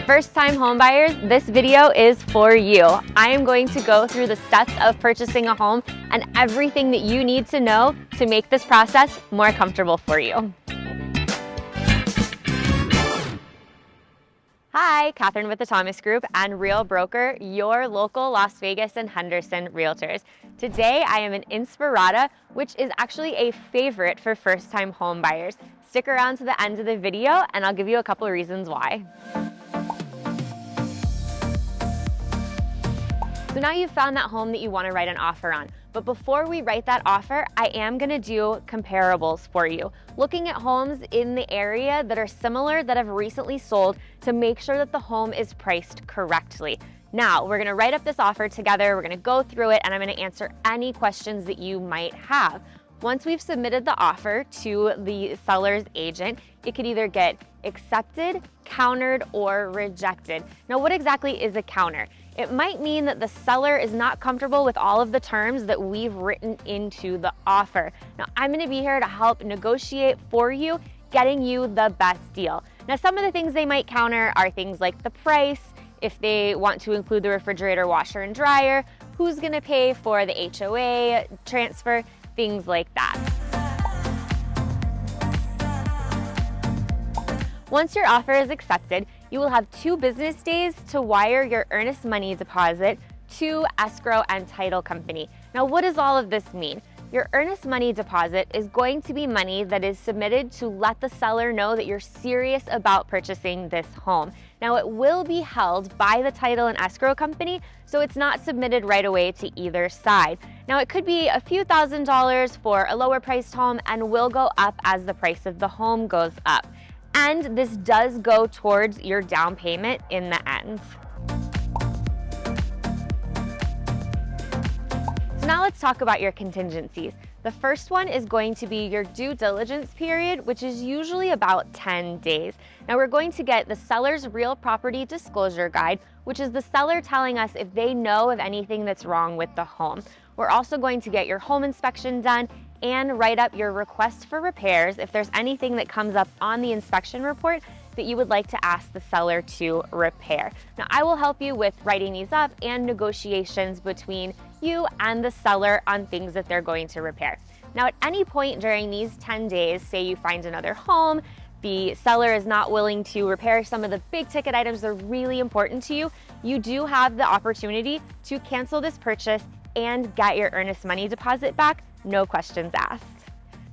First-time homebuyers, this video is for you. I am going to go through the steps of purchasing a home and everything that you need to know to make this process more comfortable for you. Hi, Kathryn with the Thomas Group and Real Broker, your local Las Vegas and Henderson realtors. Today I am in Inspirada, which is actually a favorite for first-time home buyers. Stick around to the end of the video and I'll give you a couple of reasons why. So now you've found that home that you want to write an offer on. But before we write that offer, I am going to do comparables for you. Looking at homes in the area that are similar that have recently sold to make sure that the home is priced correctly. Now, we're going to write up this offer together, we're going to go through it, and I'm going to answer any questions that you might have. Once we've submitted the offer to the seller's agent, it could either get accepted, countered, or rejected. Now, what exactly is a counter? It might mean that the seller is not comfortable with all of the terms that we've written into the offer. Now, I'm going to be here to help negotiate for you, getting you the best deal. Now, some of the things they might counter are things like the price, if they want to include the refrigerator, washer, and dryer, who's going to pay for the HOA transfer, things like that. Once your offer is accepted, you will have 2 business days to wire your earnest money deposit to escrow and title company. Now, what does all of this mean? Your earnest money deposit is going to be money that is submitted to let the seller know that you're serious about purchasing this home. Now, it will be held by the title and escrow company, so it's not submitted right away to either side. Now, it could be a few $1,000s for a lower priced home and will go up as the price of the home goes up. And this does go towards your down payment in the end. So now let's talk about your contingencies. The first one is going to be your due diligence period, which is usually about 10 days. Now we're going to get the seller's real property disclosure guide, which is the seller telling us if they know of anything that's wrong with the home. We're also going to get your home inspection done and write up your request for repairs if there's anything that comes up on the inspection report that you would like to ask the seller to repair. Now, I will help you with writing these up and negotiations between you and the seller on things that they're going to repair. Now, at any point during these 10 days, say you find another home, the seller is not willing to repair some of the big ticket items that are really important to you, you do have the opportunity to cancel this purchase and get your earnest money deposit back, no questions asked.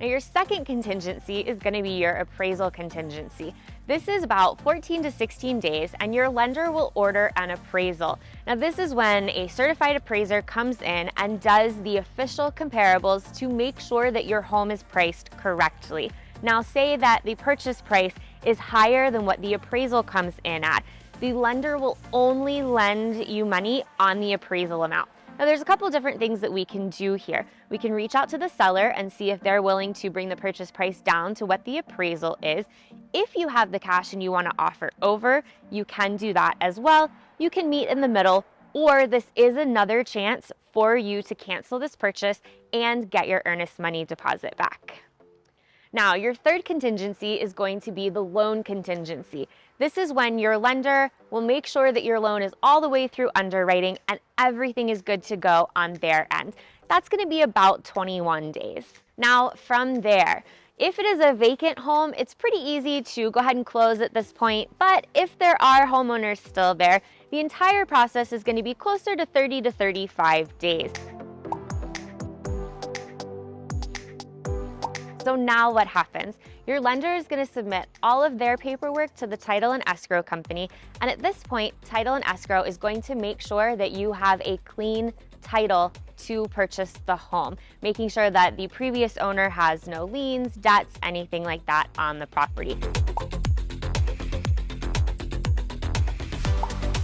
Now, your second contingency is going to be your appraisal contingency. This is about 14 to 16 days, and your lender will order an appraisal. Now, this is when a certified appraiser comes in and does the official comparables to make sure that your home is priced correctly. Now, say that the purchase price is higher than what the appraisal comes in at. The lender will only lend you money on the appraisal amount. Now, there's a couple different things that we can do here. We can reach out to the seller and see if they're willing to bring the purchase price down to what the appraisal is. If you have the cash and you want to offer over, you can do that as well. You can meet in the middle, or this is another chance for you to cancel this purchase and get your earnest money deposit back. Now, your third contingency is going to be the loan contingency. This is when your lender will make sure that your loan is all the way through underwriting and everything is good to go on their end. That's going to be about 21 days. Now, from there, if it is a vacant home, it's pretty easy to go ahead and close at this point, but if there are homeowners still there, the entire process is going to be closer to 30 to 35 days. So now what happens? Your lender is going to submit all of their paperwork to the title and escrow company. And at this point, title and escrow is going to make sure that you have a clean title to purchase the home, making sure that the previous owner has no liens, debts, anything like that on the property.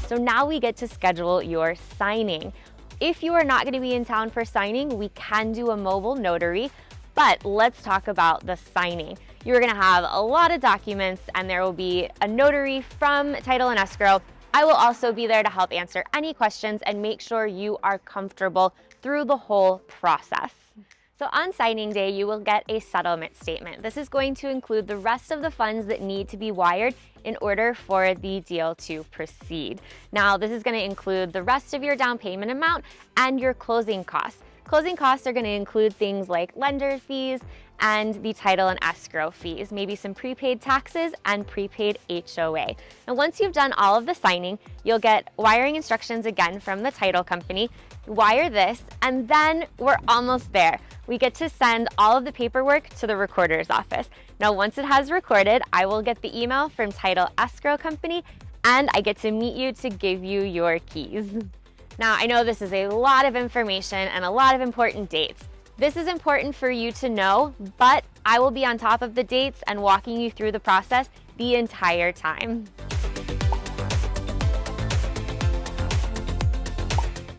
So now we get to schedule your signing. If you are not going to be in town for signing, we can do a mobile notary. But let's talk about the signing. You're going to have a lot of documents and there will be a notary from title and escrow. I will also be there to help answer any questions and make sure you are comfortable through the whole process. So on signing day, you will get a settlement statement. This is going to include the rest of the funds that need to be wired in order for the deal to proceed. Now, this is going to include the rest of your down payment amount and your closing costs. Closing costs are going to include things like lender fees and the title and escrow fees, maybe some prepaid taxes and prepaid HOA. Now, once you've done all of the signing, you'll get wiring instructions again from the title company. Wire this, and then we're almost there. We get to send all of the paperwork to the recorder's office. Now, once it has recorded, I will get the email from title escrow company, and I get to meet you to give you your keys. Now, I know this is a lot of information and a lot of important dates. This is important for you to know, but I will be on top of the dates and walking you through the process the entire time.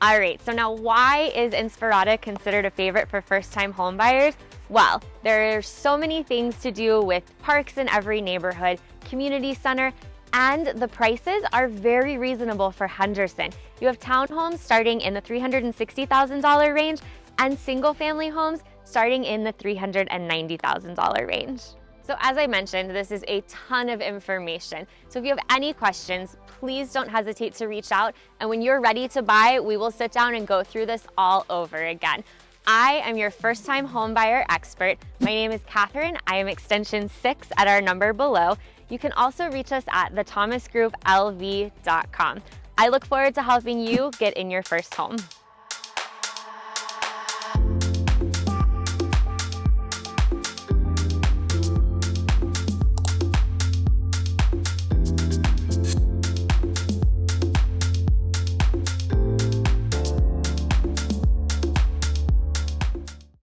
All right, so now why is Inspirada considered a favorite for first-time home buyers? Well, there are so many things to do with parks in every neighborhood, community center, and the prices are very reasonable for Henderson. You have townhomes starting in the $360,000 range and single-family homes starting in the $390,000 range. So as I mentioned, this is a ton of information. So if you have any questions, please don't hesitate to reach out. And when you're ready to buy, we will sit down and go through this all over again. I am your first-time home buyer expert. My name is Kathryn. I am extension 6 at our number below. You can also reach us at thethomasgrouplv.com. I look forward to helping you get in your first home.